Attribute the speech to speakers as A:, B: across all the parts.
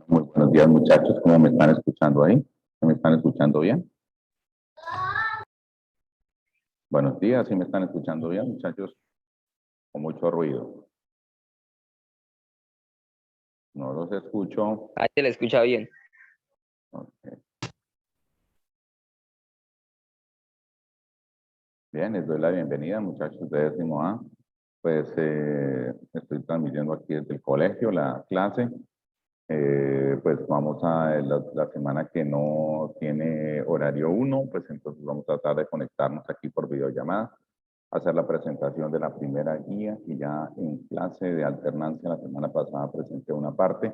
A: Muy buenos días, muchachos. ¿Cómo me están escuchando ahí? ¿Me están escuchando bien? Buenos días, ¿sí me están escuchando bien, muchachos? Con mucho ruido. No los escucho.
B: Ahí se le escucha bien.
A: Okay. Bien, les doy la bienvenida, muchachos de décimo A. Pues estoy transmitiendo aquí desde el colegio la clase. Pues vamos a la semana que no tiene horario 1, pues entonces vamos a tratar de conectarnos aquí por videollamada, hacer la presentación de la primera guía, que ya en clase de alternancia la semana pasada presenté una parte.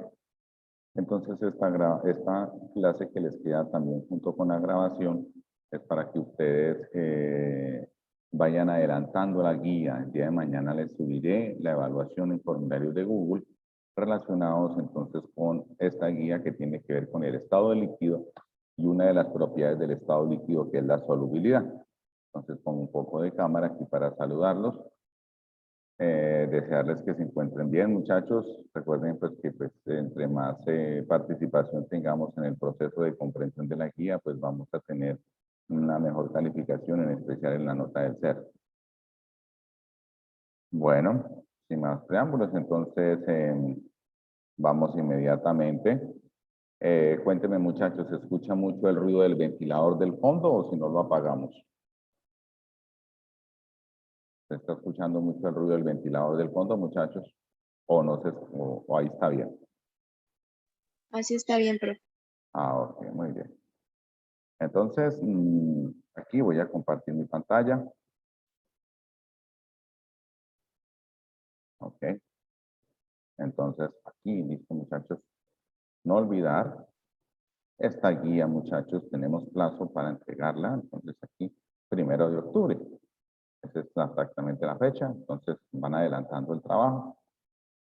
A: Entonces esta clase que les queda también junto con la grabación es para que ustedes vayan adelantando la guía. El día de mañana les subiré la evaluación en formularios de Google relacionados entonces con esta guía que tiene que ver con el estado de líquido y una de las propiedades del estado líquido que es la solubilidad. Entonces pongo un poco de cámara aquí para saludarlos. Desearles que se encuentren bien, muchachos. Recuerden pues que pues, entre más participación tengamos en el proceso de comprensión de la guía, pues vamos a tener una mejor calificación, en especial en la nota del CER. Bueno, sin más preámbulos, entonces vamos inmediatamente. Cuéntenme, muchachos, ¿se escucha mucho el ruido del ventilador del fondo o si no lo apagamos? ¿Se está escuchando mucho el ruido del ventilador del fondo, muchachos? ¿O no se, o ahí está bien?
C: Así está bien, profe.
A: Ah, ok, muy bien. Entonces, aquí voy a compartir mi pantalla. Ok. Entonces, aquí, listo, muchachos. No olvidar, esta guía, muchachos, tenemos plazo para entregarla. Entonces, aquí, 1 de octubre. Esa es exactamente la fecha. Entonces, van adelantando el trabajo.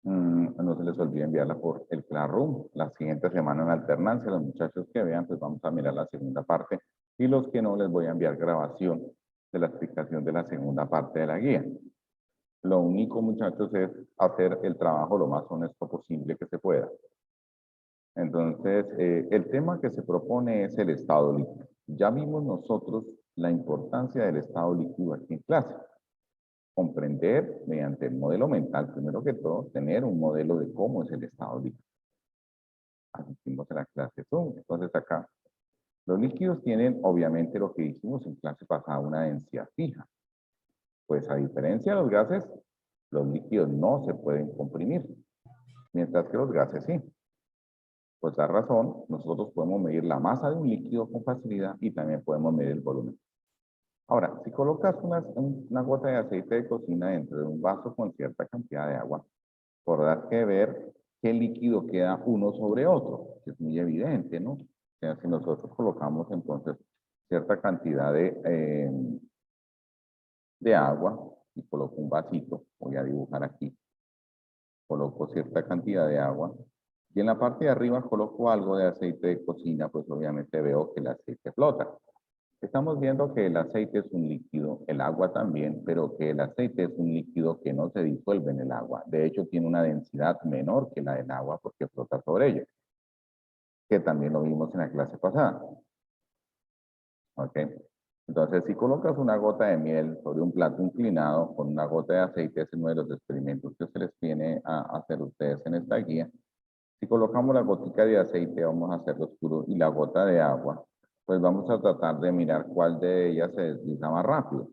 A: No se les olvide enviarla por el Classroom. La siguiente semana en alternancia, los muchachos que vean, pues vamos a mirar la segunda parte. Y los que no, les voy a enviar grabación de la explicación de la segunda parte de la guía. Lo único, muchachos, es hacer el trabajo lo más honesto posible que se pueda. Entonces, el tema que se propone es el estado líquido. Ya vimos nosotros la importancia del estado líquido aquí en clase. Comprender mediante el modelo mental, primero que todo, tener un modelo de cómo es el estado líquido. Asistimos a la clase Zoom. Entonces acá, los líquidos tienen, obviamente, lo que hicimos en clase pasada, una densidad fija. Pues a diferencia de los gases, los líquidos no se pueden comprimir, mientras que los gases sí. Pues la razón, nosotros podemos medir la masa de un líquido con facilidad y también podemos medir el volumen. Ahora, si colocas una gota de aceite de cocina dentro de un vaso con cierta cantidad de agua, podrás ver qué líquido queda uno sobre otro, que es muy evidente, ¿no? O sea, si nosotros colocamos entonces cierta cantidad de agua y coloco un vasito, voy a dibujar aquí, coloco cierta cantidad de agua y en la parte de arriba coloco algo de aceite de cocina, pues obviamente veo que el aceite flota. Estamos viendo que el aceite es un líquido, el agua también, pero que el aceite es un líquido que no se disuelve en el agua. De hecho, tiene una densidad menor que la del agua porque flota sobre ella, que también lo vimos en la clase pasada. ¿Ok? Entonces, si colocas una gota de miel sobre un plato inclinado con una gota de aceite, es uno de los experimentos que se les viene a hacer ustedes en esta guía. Si colocamos la gotica de aceite, vamos a hacerlo oscuro, y la gota de agua, pues vamos a tratar de mirar cuál de ellas se desliza más rápido.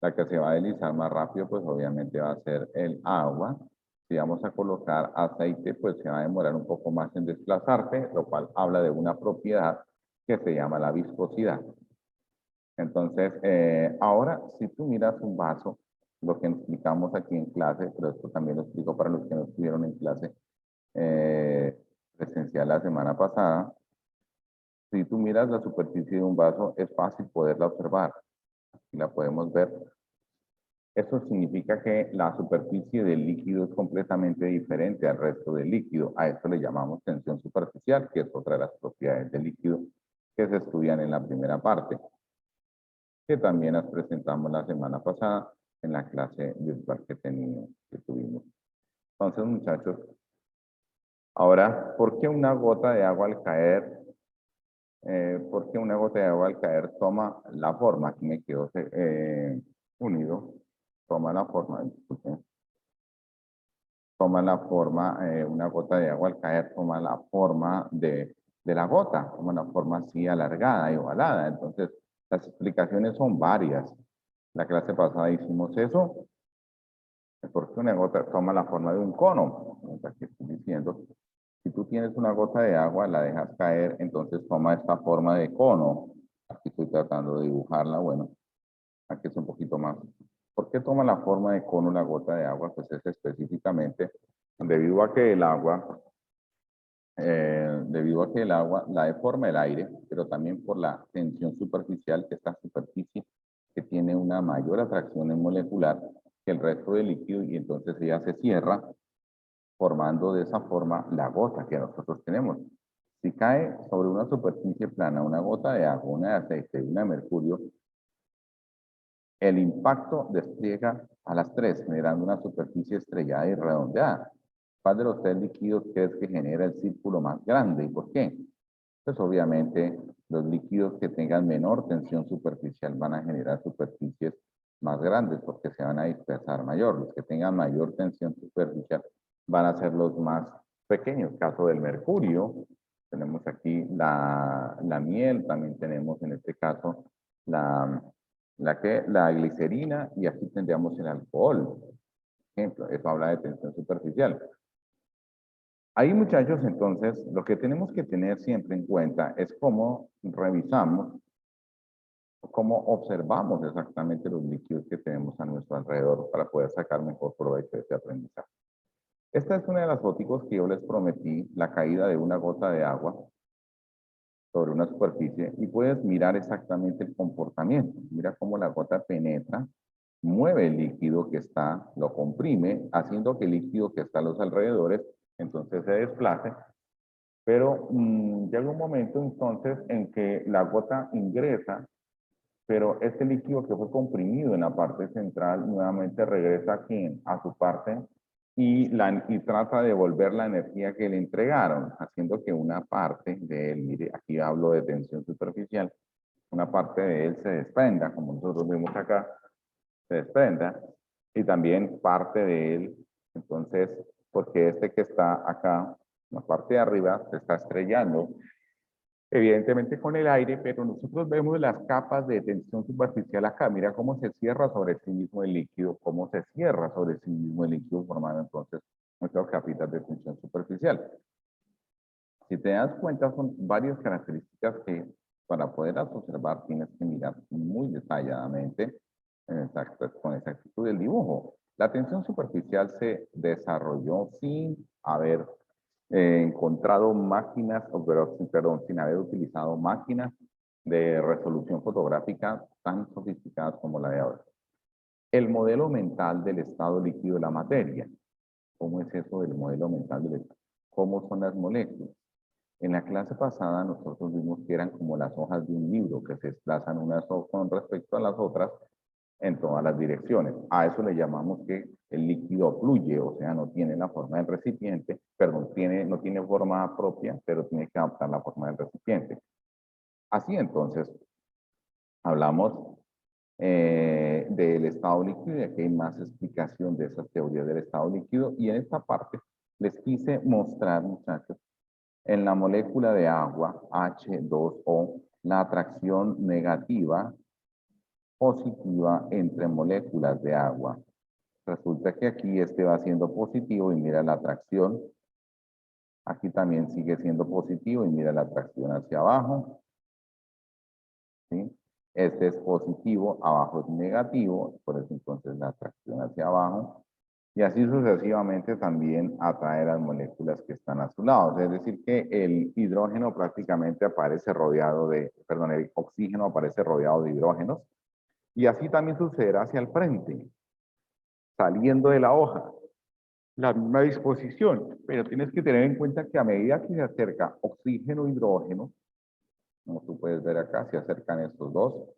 A: La que se va a deslizar más rápido, pues obviamente va a ser el agua. Si vamos a colocar aceite, pues se va a demorar un poco más en desplazarse, lo cual habla de una propiedad que se llama la viscosidad. Entonces, ahora, si tú miras un vaso, lo que explicamos aquí en clase, pero esto también lo explico para los que no estuvieron en clase presencial la semana pasada, si tú miras la superficie de un vaso, es fácil poderla observar. Aquí la podemos ver. Eso significa que la superficie del líquido es completamente diferente al resto del líquido. A esto le llamamos tensión superficial, que es otra de las propiedades del líquido que se estudian en la primera parte, que también las presentamos la semana pasada en la clase virtual que tuvimos. Entonces, muchachos, Ahora, ¿por qué una gota de agua al caer, por qué una gota de agua al caer toma la forma? Aquí me quedó unido. Toma la forma, disculpen. Toma la forma, una gota de agua al caer toma la forma de la gota, toma una forma así alargada y ovalada. Entonces, las explicaciones son varias. La clase pasada hicimos eso, porque una gota toma la forma de un cono. Aquí estoy diciendo, si tú tienes una gota de agua, la dejas caer, entonces toma esta forma de cono. Aquí estoy tratando de dibujarla, bueno, aquí es un poquito más. ¿Por qué toma la forma de cono la gota de agua? Pues es específicamente debido a que el agua, la deforma el aire, pero también por la tensión superficial, que esta superficie que tiene una mayor atracción en molecular que el resto del líquido, y entonces ella se cierra, formando de esa forma la gota que nosotros tenemos. Si cae sobre una superficie plana una gota de agua, una de aceite y una de mercurio, el impacto despliega a las tres, generando una superficie estrellada y redondeada. ¿Cuál de los tres líquidos es que genera el círculo más grande y por qué? Pues obviamente los líquidos que tengan menor tensión superficial van a generar superficies más grandes porque se van a dispersar mayor. Los que tengan mayor tensión superficial van a ser los más pequeños. Caso del mercurio, tenemos aquí la miel, también tenemos en este caso la glicerina, y aquí tendríamos el alcohol. Ejemplo, eso habla de tensión superficial. Ahí, muchachos, entonces, lo que tenemos que tener siempre en cuenta es cómo revisamos, cómo observamos exactamente los líquidos que tenemos a nuestro alrededor para poder sacar mejor provecho de este aprendizaje. Esta es una de las fotos que yo les prometí, la caída de una gota de agua sobre una superficie, y puedes mirar exactamente el comportamiento. Mira cómo la gota penetra, mueve el líquido que está, lo comprime, haciendo que el líquido que está a los alrededores entonces se desplace, pero llega un momento entonces en que la gota ingresa, pero este líquido que fue comprimido en la parte central nuevamente regresa aquí a su parte y trata de devolver la energía que le entregaron, haciendo que una parte de él, mire, aquí hablo de tensión superficial, una parte de él se desprenda, como nosotros vemos acá, se desprenda, y también parte de él, entonces, porque este que está acá, la parte de arriba, se está estrellando, evidentemente con el aire, pero nosotros vemos las capas de tensión superficial acá. Mira cómo se cierra sobre sí mismo el líquido, cómo se cierra sobre sí mismo el líquido, formando entonces nuestras capitas de tensión superficial. Si te das cuenta, son varias características que para poderlas observar tienes que mirar muy detalladamente con exactitud del dibujo. La tensión superficial se desarrolló sin haber encontrado máquinas, perdón, sin haber utilizado máquinas de resolución fotográfica tan sofisticadas como la de ahora. El modelo mental del estado líquido de la materia. ¿Cómo es eso del modelo mental del estado? ¿Cómo son las moléculas? En la clase pasada nosotros vimos que eran como las hojas de un libro que se desplazan unas con respecto a las otras en todas las direcciones. A eso le llamamos que el líquido fluye, o sea, no tiene la forma del recipiente, perdón, no tiene forma propia, pero tiene que adaptar la forma del recipiente. Así entonces, hablamos del estado líquido, y aquí hay más explicación de esas teorías del estado líquido, y en esta parte les quise mostrar, muchachos, en la molécula de agua, H2O, la atracción negativa positiva entre moléculas de agua. Resulta que aquí este va siendo positivo y mira la atracción. Aquí también sigue siendo positivo y mira la atracción hacia abajo. ¿Sí? Este es positivo, abajo es negativo, por eso entonces la atracción hacia abajo. Y así sucesivamente también atrae las moléculas que están a su lado. Es decir, que el hidrógeno prácticamente aparece rodeado de, perdón, el oxígeno aparece rodeado de hidrógenos. Y así también sucederá hacia el frente, saliendo de la hoja. La misma disposición, pero tienes que tener en cuenta que a medida que se acerca oxígeno e hidrógeno, como tú puedes ver acá, se acercan estos dos.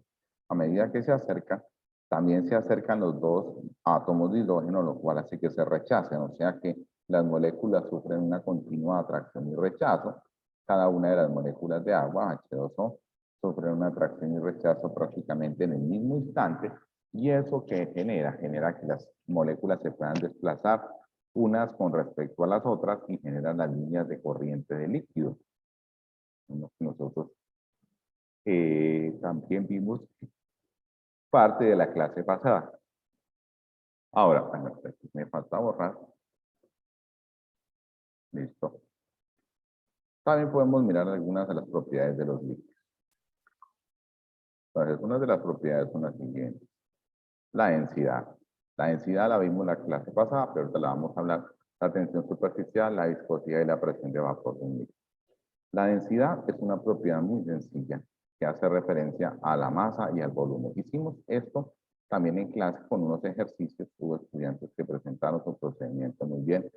A: A medida que se acercan, también se acercan los dos átomos de hidrógeno, lo cual hace que se rechacen. O sea que las moléculas sufren una continua atracción y rechazo. Cada una de las moléculas de agua, H2O, sufren una atracción y rechazo prácticamente en el mismo instante. ¿Y eso qué genera? Genera que las moléculas se puedan desplazar unas con respecto a las otras y generan las líneas de corriente de líquido. Nosotros también vimos parte de la clase pasada. Ahora, bueno, aquí me falta borrar. Listo. También podemos mirar algunas de las propiedades de los líquidos. Entonces, una de las propiedades son las siguientes. La densidad. La densidad la vimos en la clase pasada, pero ahorita la vamos a hablar. La tensión superficial, la viscosidad y la presión de vapor de un líquido. La densidad es una propiedad muy sencilla que hace referencia a la masa y al volumen. Hicimos esto también en clase con unos ejercicios. Hubo estudiantes que presentaron su procedimiento muy bien.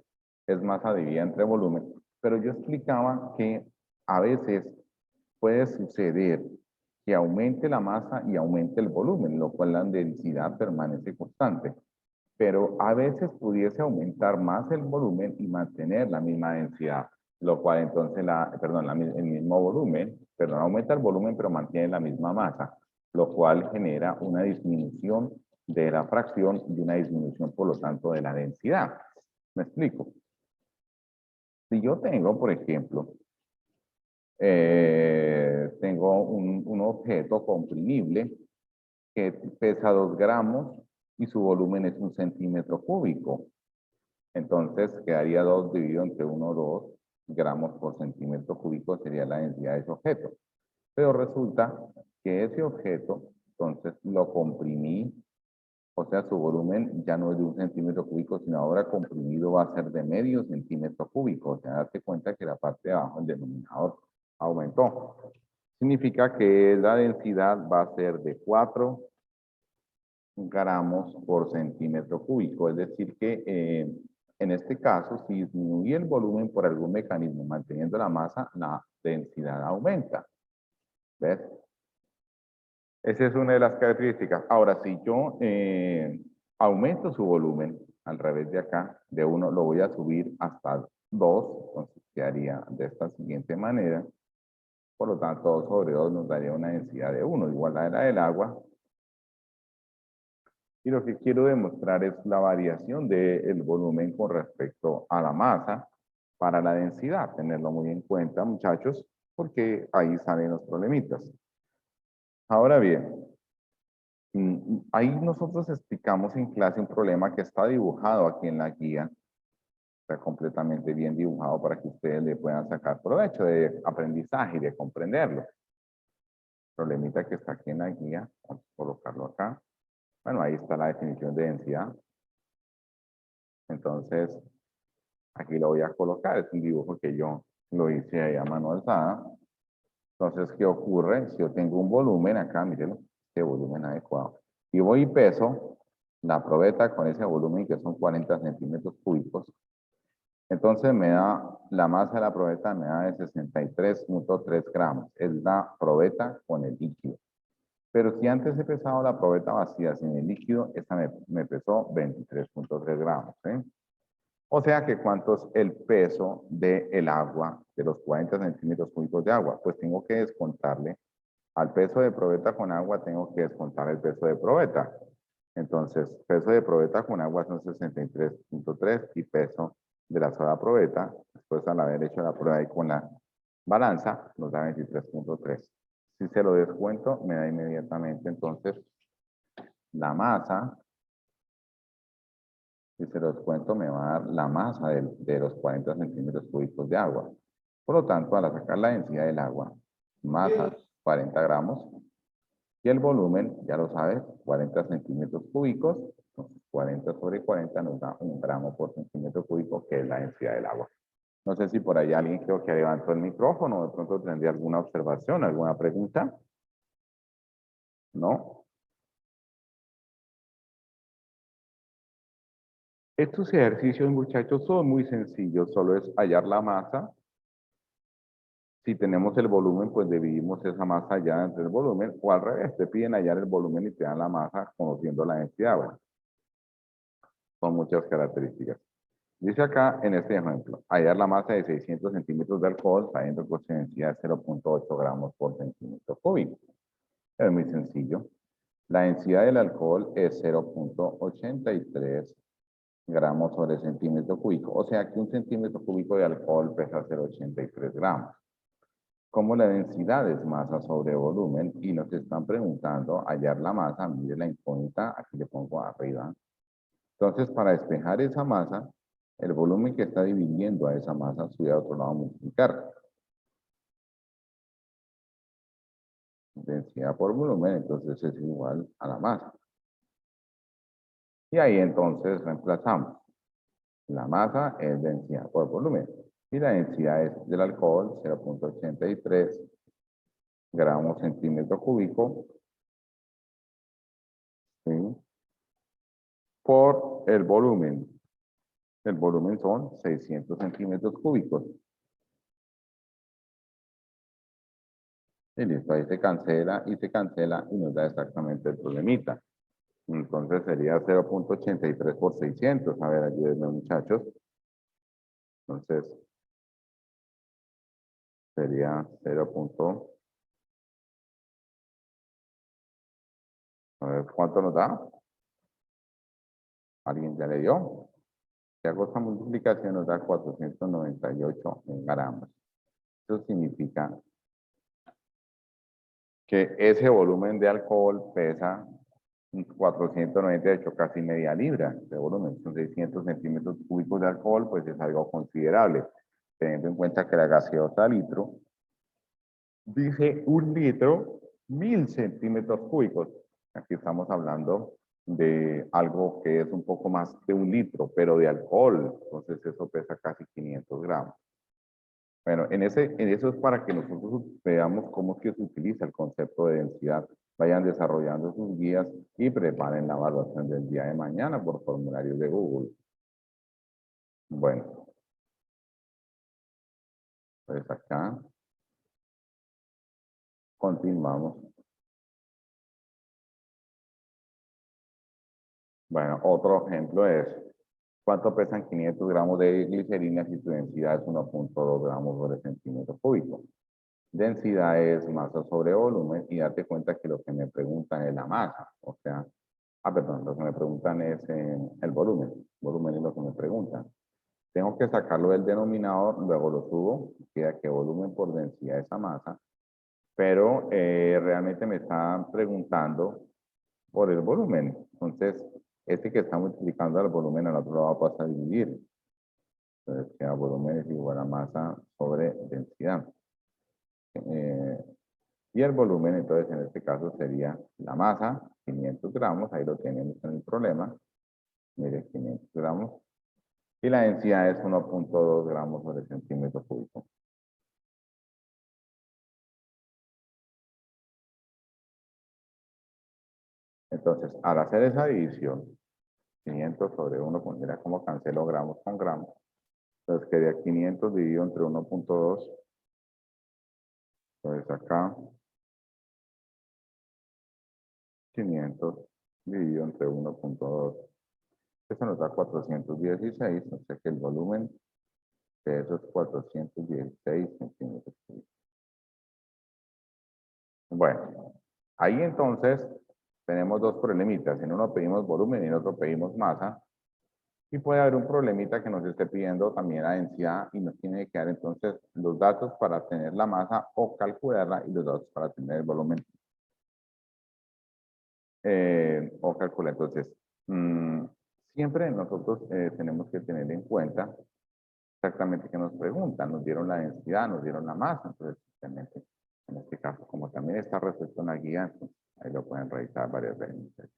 A: Es masa dividida entre volumen. Pero yo explicaba que a veces puede suceder que aumente la masa y aumente el volumen, lo cual la densidad permanece constante. Pero a veces pudiese aumentar más el volumen y mantener la misma densidad, lo cual entonces, el mismo volumen, aumenta el volumen pero mantiene la misma masa, lo cual genera una disminución de la fracción y una disminución, por lo tanto, de la densidad. ¿Me explico? Si yo tengo, por ejemplo, tengo un objeto comprimible que pesa 2 gramos y su volumen es 1 centímetro cúbico. Entonces quedaría 2 dividido entre 1, 2 gramos por centímetro cúbico sería la densidad de ese objeto. Pero resulta que ese objeto, entonces lo comprimí, o sea, su volumen ya no es de 1 centímetro cúbico, sino ahora comprimido va a ser de medio centímetro cúbico. O sea, date cuenta que la parte de abajo, el denominador, aumentó. Significa que la densidad va a ser de 4 gramos por centímetro cúbico. Es decir que en este caso, si disminuye el volumen por algún mecanismo manteniendo la masa, la densidad aumenta. ¿Ves? Esa es una de las características. Ahora, si yo aumento su volumen, al revés de acá, de 1 lo voy a subir hasta 2, entonces quedaría de esta siguiente manera. Por lo tanto, 2 sobre 2 nos daría una densidad de 1, igual a la del agua. Y lo que quiero demostrar es la variación del volumen con respecto a la masa para la densidad. Tenerlo muy en cuenta, muchachos, porque ahí salen los problemitas. Ahora bien, ahí nosotros explicamos en clase un problema que está dibujado aquí en la guía. Está completamente bien dibujado para que ustedes le puedan sacar provecho de aprendizaje y de comprenderlo. Problemita que está aquí en la guía, vamos a colocarlo acá. Bueno, ahí está la definición de densidad. Entonces, aquí lo voy a colocar. Es un dibujo que yo lo hice ahí a mano alzada. Entonces, ¿qué ocurre? Si yo tengo un volumen acá, mírenlo, este volumen adecuado. Y voy y peso la probeta con ese volumen que son 40 centímetros cúbicos. Entonces me da, la masa de la probeta me da de 63.3 gramos. Es la probeta con el líquido. Pero si antes he pesado la probeta vacía sin el líquido, esta me pesó 23.3 gramos. O sea que ¿cuánto es el peso del agua, de los 40 centímetros cúbicos de agua? Pues tengo que descontarle al peso de probeta con agua, tengo que descontar el peso de probeta. Entonces, peso de probeta con agua son 63.3 y peso de la sola probeta, después al haber hecho la prueba ahí con la balanza, nos da 23.3. Si se lo descuento, me da inmediatamente entonces la masa. Si se lo descuento, me va a dar la masa de los 40 centímetros cúbicos de agua. Por lo tanto, al sacar la densidad del agua, masa 40 gramos, y el volumen, ya lo sabes, 40 centímetros cúbicos, entonces 40 sobre 40 nos da 1 gramo por centímetro cúbico, que es la densidad del agua. No sé si por ahí alguien creo que levantó el micrófono, de pronto tendría alguna observación, alguna pregunta. ¿No? Estos ejercicios, muchachos, son muy sencillos, solo es hallar la masa. Si tenemos el volumen, pues dividimos esa masa ya entre el volumen, o al revés, te piden hallar el volumen y te dan la masa conociendo la densidad. Bueno, son muchas características. Dice acá en este ejemplo, hallar la masa de 600 centímetros de alcohol sabiendo que su densidad es 0.8 gramos por centímetro cúbico. Es muy sencillo. La densidad del alcohol es 0.83 gramos sobre centímetro cúbico. O sea que un centímetro cúbico de alcohol pesa 0.83 gramos. Como la densidad es masa sobre volumen y nos están preguntando hallar la masa, mire la incógnita, aquí le pongo arriba. Entonces, para despejar esa masa, el volumen que está dividiendo a esa masa, sube a otro lado a multiplicar. Densidad por volumen, entonces es igual a la masa. Y ahí entonces reemplazamos. La masa es densidad por volumen. Y la densidad es del alcohol, 0.83 gramos centímetro cúbico. ¿Sí? Por el volumen. El volumen son 600 centímetros cúbicos. Y listo, ahí se cancela y nos da exactamente el problemita. Entonces sería 0.83 por 600. A ver, ayúdenme muchachos. Entonces sería 0. A ver, ¿cuánto nos da? ¿Alguien ya le dio? Si hago esta multiplicación nos da 498 gramos. Eso significa que ese volumen de alcohol pesa 498, casi media libra de volumen. Son 600 centímetros cúbicos de alcohol, pues es algo considerable. Teniendo en cuenta que la gaseosa litro dice 1 litro, 1000 centímetros cúbicos. Aquí estamos hablando de algo que es un poco más de 1 litro, pero de alcohol. Entonces eso pesa casi 500 gramos. Bueno, en eso es para que nosotros veamos cómo es que se utiliza el concepto de densidad. Vayan desarrollando sus guías y preparen la evaluación del día de mañana por formulario de Google. Bueno, pues acá continuamos. Bueno, otro ejemplo es, ¿cuánto pesan 500 gramos de glicerina si su densidad es 1.2 gramos por centímetro cúbico? Densidad es masa sobre volumen y date cuenta que lo que me preguntan es la masa. O sea, perdón, lo que me preguntan es el volumen. Volumen es lo que me preguntan. Tengo que sacarlo del denominador, luego lo subo, queda que volumen por densidad esa masa, pero realmente me están preguntando por el volumen. Entonces, este que está multiplicando al volumen al otro lado pasa a dividir. Entonces, queda volumen es igual a masa sobre densidad. Y el volumen, entonces, en este caso sería la masa, 500 gramos, ahí lo tenemos en el problema. Mire, 500 gramos. Y la densidad es 1.2 gramos sobre centímetro cúbico. Entonces, al hacer esa división, 500 sobre 1, mira cómo cancelo gramos con gramos. Entonces quedaría 500 dividido entre 1.2. Entonces acá, 500 dividido entre 1.2. Eso nos da 416, o sea que el volumen de eso es 416 centímetros cúbicos. Bueno, ahí entonces tenemos dos problemitas. En uno pedimos volumen y en otro pedimos masa. Y puede haber un problemita que nos esté pidiendo también la densidad y nos tiene que dar entonces los datos para tener la masa o calcularla y los datos para tener el volumen. O calcular. Entonces, siempre nosotros tenemos que tener en cuenta exactamente qué nos preguntan. Nos dieron la densidad, nos dieron la masa. Entonces, en este caso, como también está resuelto en la guía, entonces, ahí lo pueden revisar varias veces.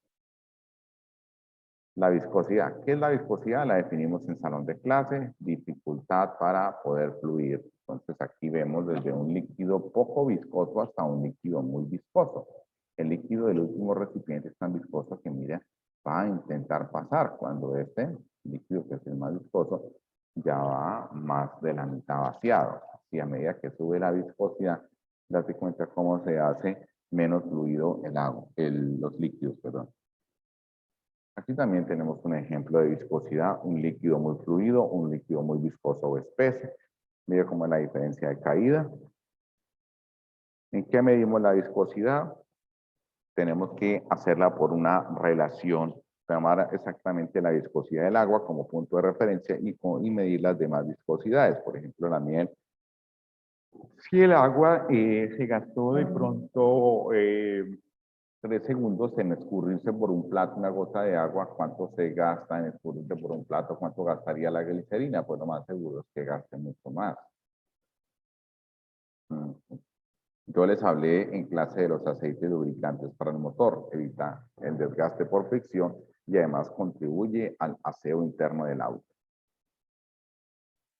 A: La viscosidad. ¿Qué es la viscosidad? La definimos en salón de clase, dificultad para poder fluir. Entonces aquí vemos desde un líquido poco viscoso hasta un líquido muy viscoso. El líquido del último recipiente es tan viscoso que, mira, va a intentar pasar cuando este líquido, que es el más viscoso, ya va más de la mitad vaciado. Y a medida que sube la viscosidad, date cuenta cómo se hace menos fluido el agua, los líquidos, perdón. Aquí también tenemos un ejemplo de viscosidad, un líquido muy fluido, un líquido muy viscoso o espeso. Mire cómo es la diferencia de caída. ¿En qué medimos la viscosidad? Tenemos que hacerla por una relación, llamar exactamente la viscosidad del agua como punto de referencia y medir las demás viscosidades. Por ejemplo, la miel. Si el agua se gastó de pronto 3 segundos en escurrirse por un plato una gota de agua, ¿cuánto se gasta en escurrirse por un plato? ¿Cuánto gastaría la glicerina? Pues lo más seguro es que gaste mucho más. Yo les hablé en clase de los aceites lubricantes para el motor, evita el desgaste por fricción y además contribuye al aseo interno del auto.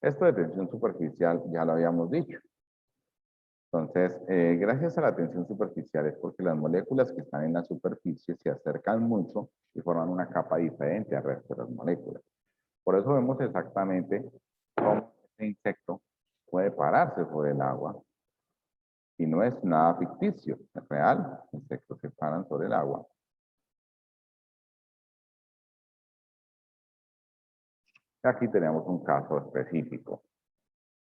A: Esto de tensión superficial ya lo habíamos dicho. Entonces, gracias a la tensión superficial es porque las moléculas que están en la superficie se acercan mucho y forman una capa diferente al resto de las moléculas. Por eso vemos exactamente cómo este insecto puede pararse sobre el agua. Y no es nada ficticio, es real. Los insectos se paran sobre el agua. Aquí tenemos un caso específico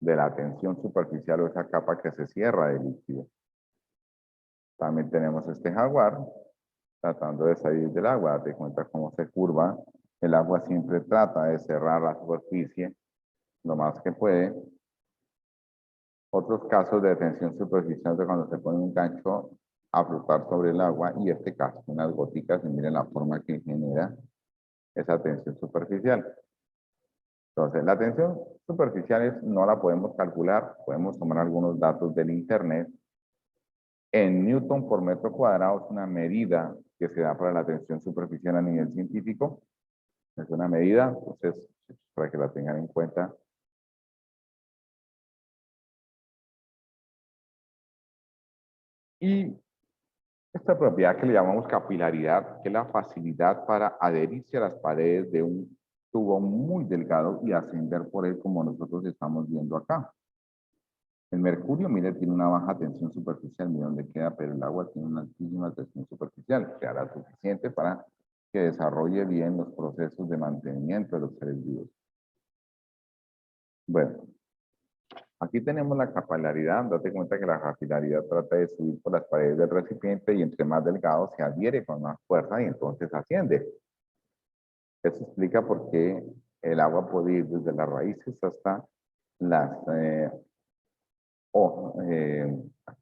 A: de la tensión superficial o esa capa que se cierra de líquido. También tenemos este jaguar tratando de salir del agua. Date cuenta cómo se curva. El agua siempre trata de cerrar la superficie lo más que puede. Otros casos de tensión superficial de cuando se pone un gancho a flotar sobre el agua y este caso, unas goticas y miren la forma que genera esa tensión superficial. Entonces, la tensión superficial no la podemos calcular, podemos tomar algunos datos del internet. En Newton por metro cuadrado es una medida que se da para la tensión superficial a nivel científico. Es una medida, entonces, para que la tengan en cuenta. Y esta propiedad que le llamamos capilaridad, que es la facilidad para adherirse a las paredes de un tubo muy delgado y ascender por él como nosotros estamos viendo acá. El mercurio, mire, tiene una baja tensión superficial, mire dónde queda, pero el agua tiene una altísima tensión superficial, que hará suficiente para que desarrolle bien los procesos de mantenimiento de los seres vivos. Bueno, aquí tenemos la capilaridad. Date cuenta que la capilaridad trata de subir por las paredes del recipiente y entre más delgado se adhiere con más fuerza y entonces asciende. Eso explica por qué el agua puede ir desde las raíces hasta las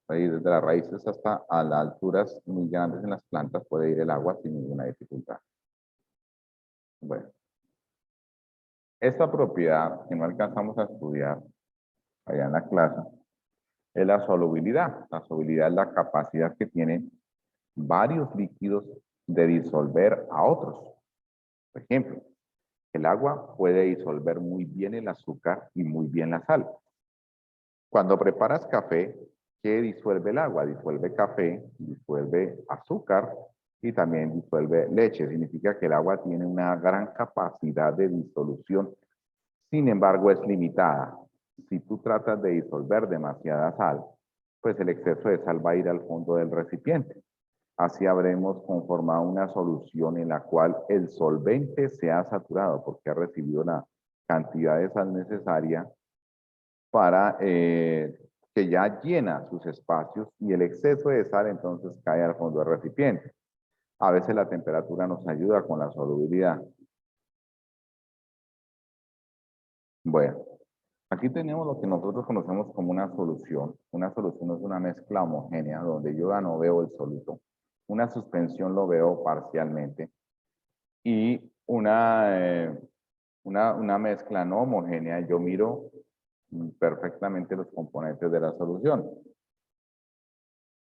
A: desde las raíces hasta a las alturas muy grandes en las plantas puede ir el agua sin ninguna dificultad. Bueno, esta propiedad que no alcanzamos a estudiar allá en la clase es la solubilidad. La solubilidad es la capacidad que tienen varios líquidos de disolver a otros. Por ejemplo, el agua puede disolver muy bien el azúcar y muy bien la sal. Cuando preparas café, ¿qué disuelve el agua? Disuelve café, disuelve azúcar y también disuelve leche. Significa que el agua tiene una gran capacidad de disolución, sin embargo es limitada. Si tú tratas de disolver demasiada sal, pues el exceso de sal va a ir al fondo del recipiente. Así habremos conformado una solución en la cual el solvente se ha saturado porque ha recibido la cantidad de sal necesaria para que ya llena sus espacios y el exceso de sal entonces cae al fondo del recipiente. A veces la temperatura nos ayuda con la solubilidad. Bueno, aquí tenemos lo que nosotros conocemos como una solución. Una solución es una mezcla homogénea donde yo ya no veo el soluto. Una suspensión lo veo parcialmente. Y una mezcla no homogénea, yo miro perfectamente los componentes de la solución.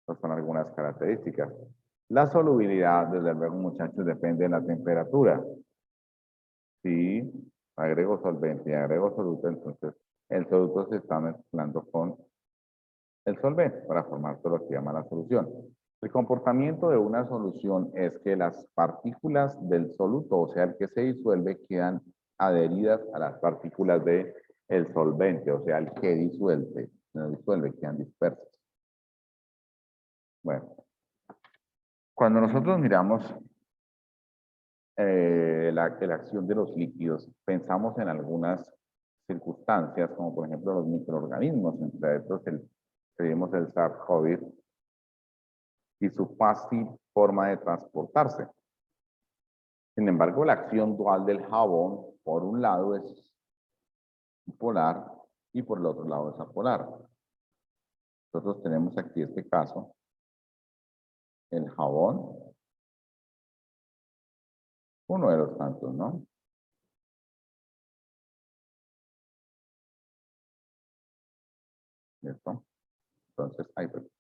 A: Estas son algunas características. La solubilidad, desde luego, muchachos, depende de la temperatura. Si agrego solvente y agrego soluto, entonces el soluto se está mezclando con el solvente para formar todo lo que llama la solución. El comportamiento de una solución es que las partículas del soluto, o sea, el que se disuelve, quedan adheridas a las partículas del solvente, o sea, el que disuelve, quedan dispersas. Bueno, cuando nosotros miramos la acción de los líquidos. Pensamos en algunas circunstancias, como por ejemplo los microorganismos, entre estos tenemos el SARS-CoV y su fácil forma de transportarse. Sin embargo, la acción dual del jabón, por un lado es polar y por el otro lado es apolar. Nosotros tenemos aquí este caso, el jabón, uno de los tantos, ¿no? ¿Cierto? Entonces,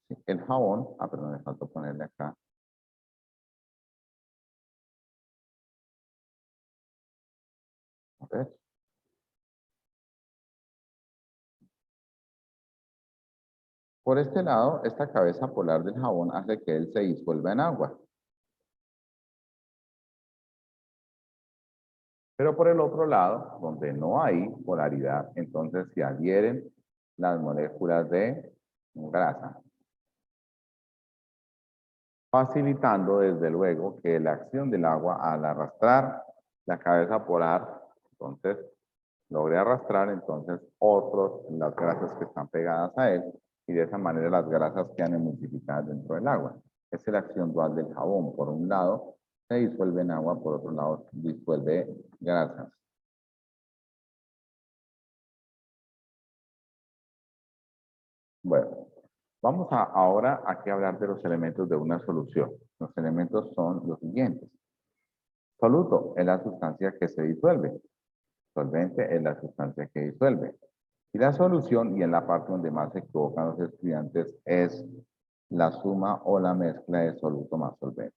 A: sí, el jabón, perdón, me faltó ponerle acá. A ver. Por este lado, esta cabeza polar del jabón hace que él se disuelva en agua. Pero por el otro lado, donde no hay polaridad, entonces se adhieren las moléculas de grasa, facilitando desde luego que la acción del agua al arrastrar la cabeza polar, entonces logre arrastrar entonces las grasas que están pegadas a él, y de esa manera las grasas quedan emulsificadas dentro del agua. Esa es la acción dual del jabón. Por un lado se disuelve en agua, por otro lado disuelve grasas. Bueno, vamos ahora aquí a hablar de los elementos de una solución. Los elementos son los siguientes. Soluto es la sustancia que se disuelve. Solvente es la sustancia que disuelve. Y la solución, y en la parte donde más se equivocan los estudiantes, es la suma o la mezcla de soluto más solvente.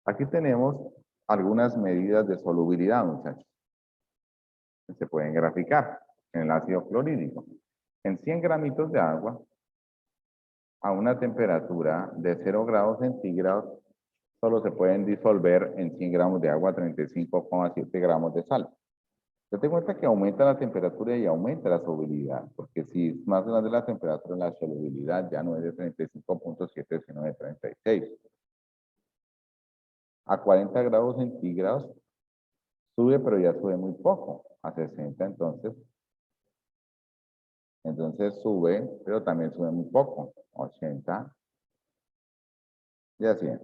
A: Aquí tenemos algunas medidas de solubilidad, muchachos, que se pueden graficar en el ácido clorhídrico. En 100 gramitos de agua, a una temperatura de 0 grados centígrados, solo se pueden disolver en 100 gramos de agua 35,7 gramos de sal. Yo tengo cuenta que aumenta la temperatura y aumenta la solubilidad, porque si es más grande la temperatura, la solubilidad ya no es de 35,7, sino de 36. A 40 grados centígrados sube, pero ya sube muy poco. A 60 entonces sube, pero también sube muy poco. 80 y a 100.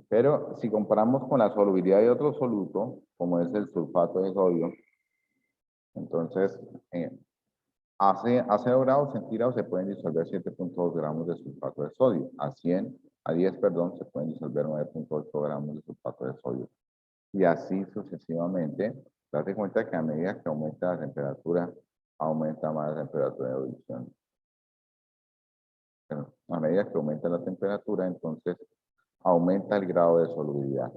A: Pero si comparamos con la solubilidad de otro soluto, como es el sulfato de sodio, entonces a 0 grados centígrados se pueden disolver 7,2 gramos de sulfato de sodio. A 10, perdón, se pueden disolver 9,8 gramos de sulfato de sodio. Y así sucesivamente. Date cuenta que a medida que aumenta la temperatura, aumenta más la temperatura de ebullición. Pero a medida que aumenta la temperatura, entonces aumenta el grado de solubilidad.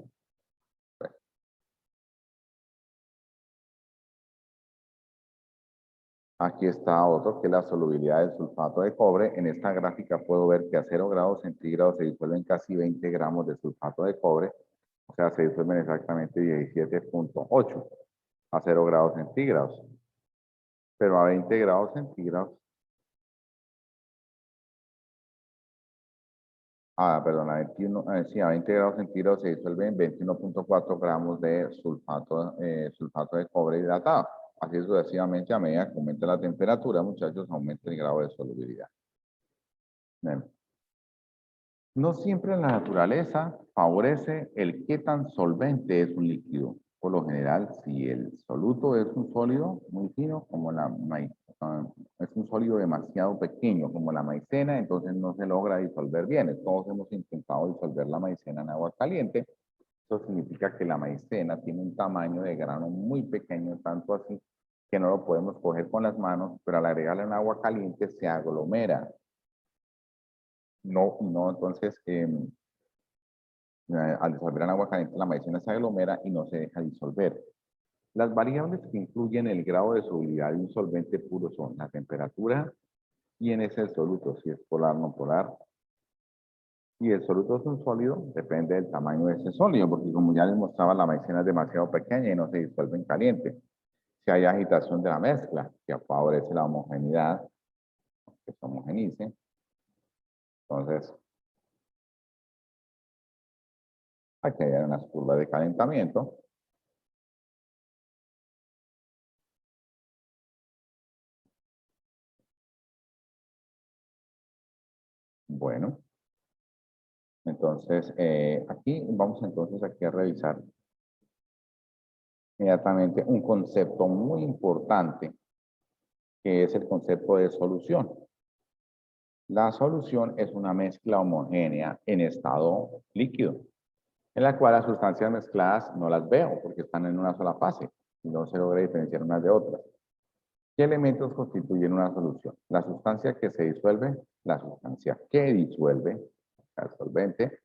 A: Aquí está otro, que es la solubilidad del sulfato de cobre. En esta gráfica puedo ver que a 0 grados centígrados se disuelven casi 20 gramos de sulfato de cobre. O sea, se disuelven exactamente 17,8 a 0 grados centígrados. Pero a 20 grados centígrados, perdón, a 21, sí, a 20 grados centígrados se disuelven 21,4 gramos de sulfato de cobre hidratado. Así sucesivamente, a medida que aumenta la temperatura, muchachos, aumenta el grado de solubilidad. Bien. No siempre la naturaleza favorece el qué tan solvente es un líquido. Por lo general, si el soluto es un sólido muy fino, como es un sólido demasiado pequeño, como la maicena, entonces no se logra disolver bien. Todos hemos intentado disolver la maicena en agua caliente. Eso significa que la maicena tiene un tamaño de grano muy pequeño, tanto así que no lo podemos coger con las manos, pero al agregarle en agua caliente se aglomera. Entonces, al disolver en agua caliente, la maicena se aglomera y no se deja disolver. Las variables que influyen en el grado de solubilidad de un solvente puro son la temperatura, quién es el soluto, si es polar o no polar. Si el soluto es un sólido, depende del tamaño de ese sólido, porque como ya les mostraba, la maicena es demasiado pequeña y no se disuelve en caliente. Si hay agitación de la mezcla, que favorece la homogeneidad, que se homogenice, entonces Aquí hay unas curvas de calentamiento. Bueno, entonces aquí vamos entonces aquí a revisar inmediatamente un concepto muy importante que es el concepto de solución. La solución es una mezcla homogénea en estado líquido, en la cual las sustancias mezcladas no las veo porque están en una sola fase y no se logra diferenciar unas de otras. ¿Qué elementos constituyen una solución? La sustancia que se disuelve, la sustancia que disuelve, el solvente,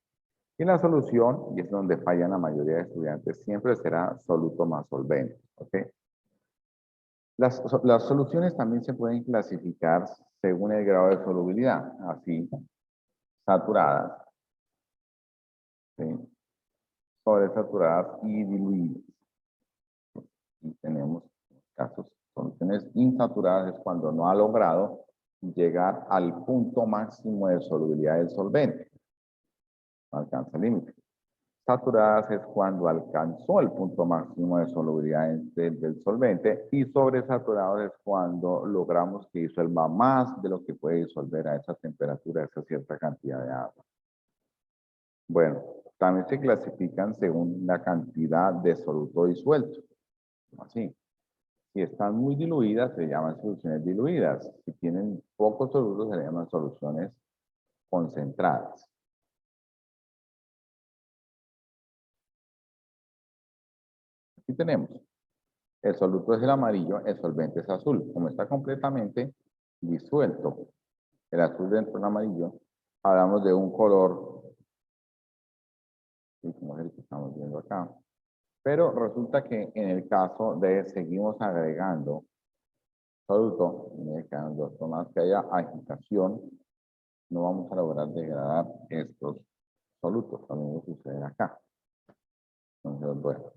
A: y la solución, y es donde fallan la mayoría de estudiantes, siempre será soluto más solvente. ¿Ok? Las soluciones también se pueden clasificar según el grado de solubilidad, así, saturadas, ¿sí? Sobresaturadas y diluidas. Y tenemos casos, soluciones insaturadas es cuando no ha logrado llegar al punto máximo de solubilidad del solvente. No alcanza el límite. Saturadas es cuando alcanzó el punto máximo de solubilidad del solvente y sobresaturados es cuando logramos que disuelva más de lo que puede disolver a esa temperatura, a esa cierta cantidad de agua. Bueno, también se clasifican según la cantidad de soluto disuelto. Así. Si están muy diluidas, se llaman soluciones diluidas. Si tienen pocos solutos, se llaman soluciones concentradas. Aquí tenemos. El soluto es el amarillo, el solvente es azul. Como está completamente disuelto el azul dentro del amarillo, hablamos de un color, como es el que estamos viendo acá. Pero resulta que en el caso de seguimos agregando soluto, más que haya agitación, no vamos a lograr degradar estos solutos. También va a suceder acá. Entonces, bueno.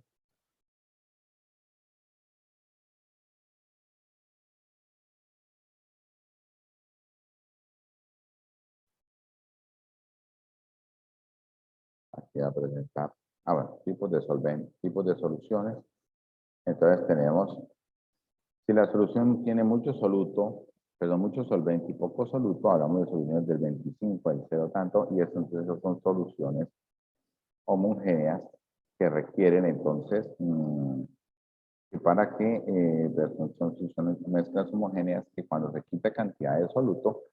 A: Aquí va a presentar, bueno, tipos de solventes, tipos de soluciones. Entonces tenemos, si la solución tiene mucho soluto, perdón, mucho solvente y poco soluto, hablamos de soluciones del 25, del 0 tanto, y eso entonces son soluciones homogéneas que requieren entonces, y para que son mezclas homogéneas que cuando se quita cantidad de soluto,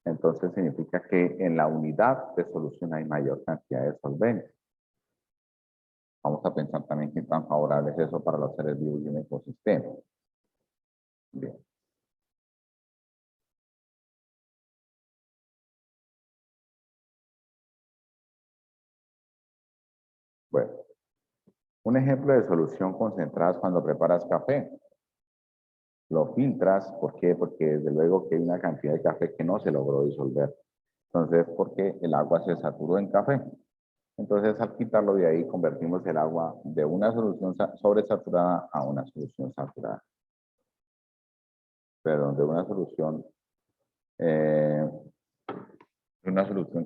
A: entonces significa que en la unidad de solución hay mayor cantidad de solvente. Vamos a pensar también qué tan favorable es eso para los seres vivos y un ecosistema. Bien. Bueno, un ejemplo de solución concentrada es cuando preparas café. Lo filtras, ¿por qué? Porque desde luego que hay una cantidad de café que no se logró disolver. Entonces, porque el agua se saturó en café. Entonces, al quitarlo de ahí, convertimos el agua de una solución sobresaturada a una solución saturada. Perdón, de una solución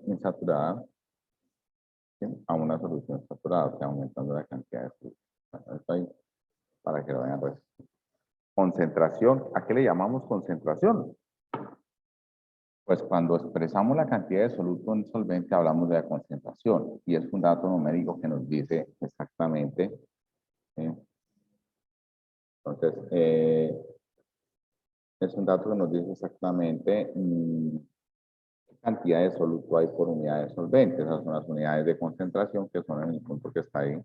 A: insaturada, ¿sí? A una solución saturada, o sea, aumentando la cantidad de fluido. Bueno, esto ahí para que lo vean. Pues. Concentración, ¿a qué le llamamos concentración? Pues cuando expresamos la cantidad de soluto en solvente hablamos de la concentración y es un dato numérico que nos dice exactamente. Entonces, es un dato que nos dice exactamente qué cantidad de soluto hay por unidad de solvente. Esas son las unidades de concentración que son en el punto que está ahí.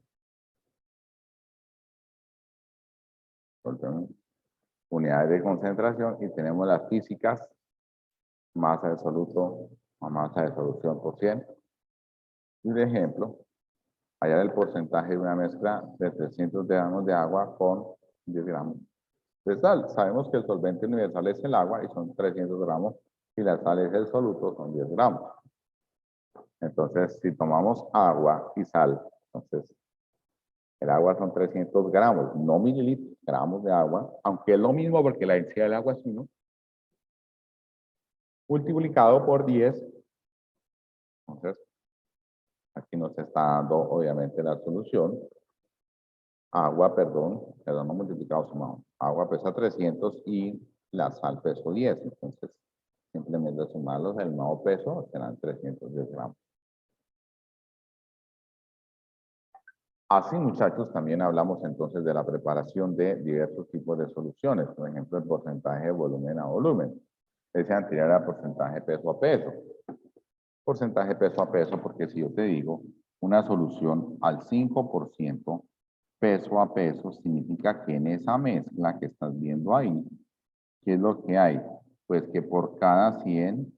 A: Unidades de concentración y tenemos las físicas, masa de soluto a masa de solución por 100. Y de ejemplo, hallar el porcentaje de una mezcla de 300 gramos de agua con 10 gramos de sal. Sabemos que el solvente universal es el agua y son 300 gramos y la sal es el soluto, son 10 gramos. Entonces, si tomamos agua y sal, entonces el agua son 300 gramos, no mililitros, gramos de agua, aunque es lo mismo porque la densidad del agua es 1, multiplicado por 10. Entonces, Aquí nos está dando, obviamente, la solución. Agua, perdón, no multiplicado, sumado. Agua pesa 300 y la sal pesó 10. Entonces, simplemente sumarlos, el nuevo peso serán 310 gramos. Así, muchachos, también hablamos entonces de la preparación de diversos tipos de soluciones. Por ejemplo, el porcentaje de volumen a volumen. Ese anterior era porcentaje peso a peso. Porcentaje peso a peso, porque si yo te digo una solución al 5% peso a peso, significa que en esa mezcla que estás viendo ahí, ¿qué es lo que hay? Pues que por cada 100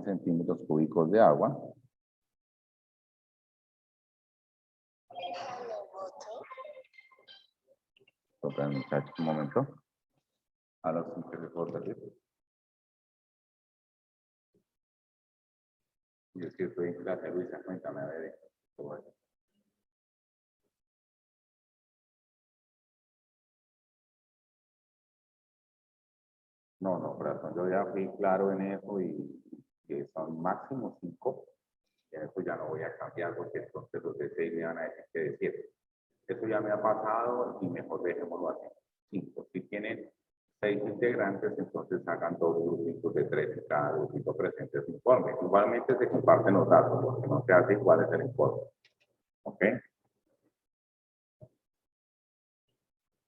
A: centímetros cúbicos de agua, muchachos, un momento. Ahora sí que recordaré. Y es que estoy en clase, Luisa, cuéntame a ver. No, corazón, yo ya fui claro en eso y que son máximo 5. Y eso ya no voy a cambiar porque entonces los de 6 me van a decir que de 7. Eso ya me ha pasado y mejor dejémoslo así. 5. Si tienen 6 integrantes, entonces hagan 2 grupitos de 3 y cada grupito presente su informe. Igualmente se comparten los datos, porque no se hace igual es el informe. ¿Ok?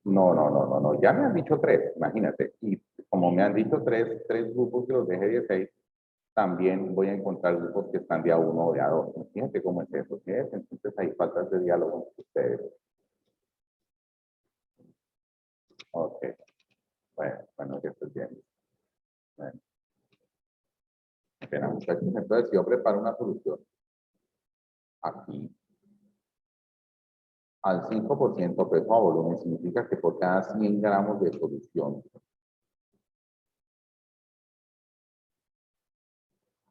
A: No. Ya me han dicho 3, imagínate. Y como me han dicho 3 grupos que los deje de 6, también voy a encontrar grupos que están de a 1 o de a 2. Fíjate cómo es eso. ¿Sí? Entonces hay faltas de diálogo entre ustedes. Ok. Bueno, que estés bien. Bueno. Espera, muchachos. Entonces, yo preparo una solución. Aquí. Al 5% peso a volumen significa que por cada 100 gramos de solución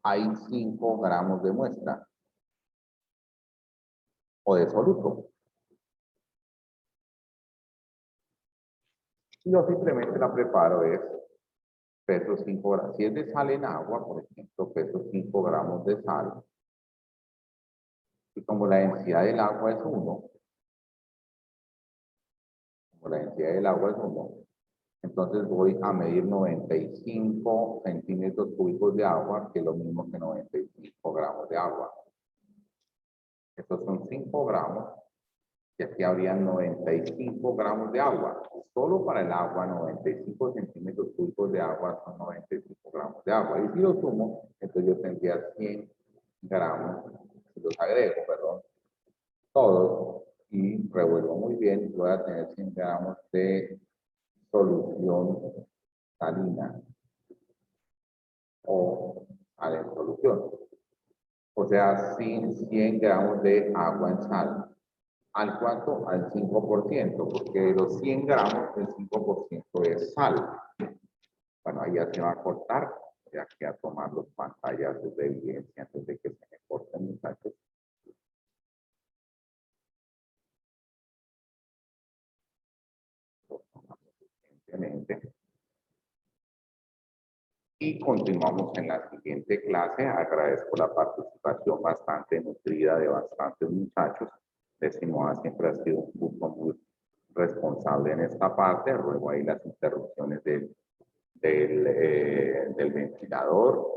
A: hay 5 gramos de muestra o de soluto. Yo simplemente la preparo es peso 5 gramos. Si es de sal en agua, por ejemplo, peso 5 gramos de sal. Y como la densidad del agua es 1, entonces voy a medir 95 centímetros cúbicos de agua, que es lo mismo que 95 gramos de agua. Estos son 5 gramos, y aquí habrían 95 gramos de agua. Solo para el agua, 95 centímetros cúbicos de agua son 95 gramos de agua. Y si lo sumo, entonces yo tendría 100 gramos, si los agrego, perdón, todos, y revuelvo muy bien, voy a tener 100 gramos de solución salina o sal en solución. O sea, 100 gramos de agua en sal. ¿Al cuánto? Al 5%, porque de los 100 gramos, el 5% es sal. Bueno, ahí ya se va a cortar, ya que a tomar los pantallazos de evidencia antes de que se me corten, muchachos. Y continuamos en la siguiente clase. Agradezco la participación bastante nutrida de bastantes muchachos. Simoa siempre ha sido un grupo muy responsable en esta parte. Luego ahí las interrupciones del ventilador.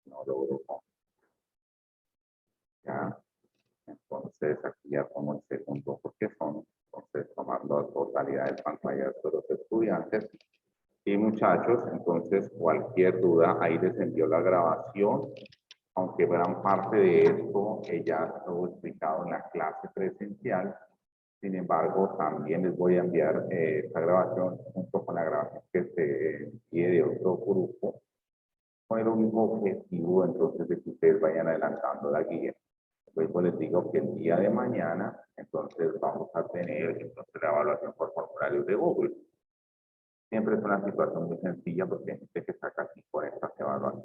A: No logro. Ya. Entonces aquí ya pongo el segundo porque son. Entonces tomar la totalidad de pantallas de los estudiantes. Y muchachos, entonces cualquier duda, ahí les envió la grabación, aunque gran parte de esto ya estuvo explicado en la clase presencial. Sin embargo, también les voy a enviar esta grabación junto con la grabación que se envíe de otro grupo, con el único objetivo entonces de que ustedes vayan adelantando la guía. Luego les digo que el día de mañana, entonces vamos a tener entonces la evaluación por formularios de Google. Siempre es una situación muy sencilla porque hay gente que saca 5 estas evaluaciones.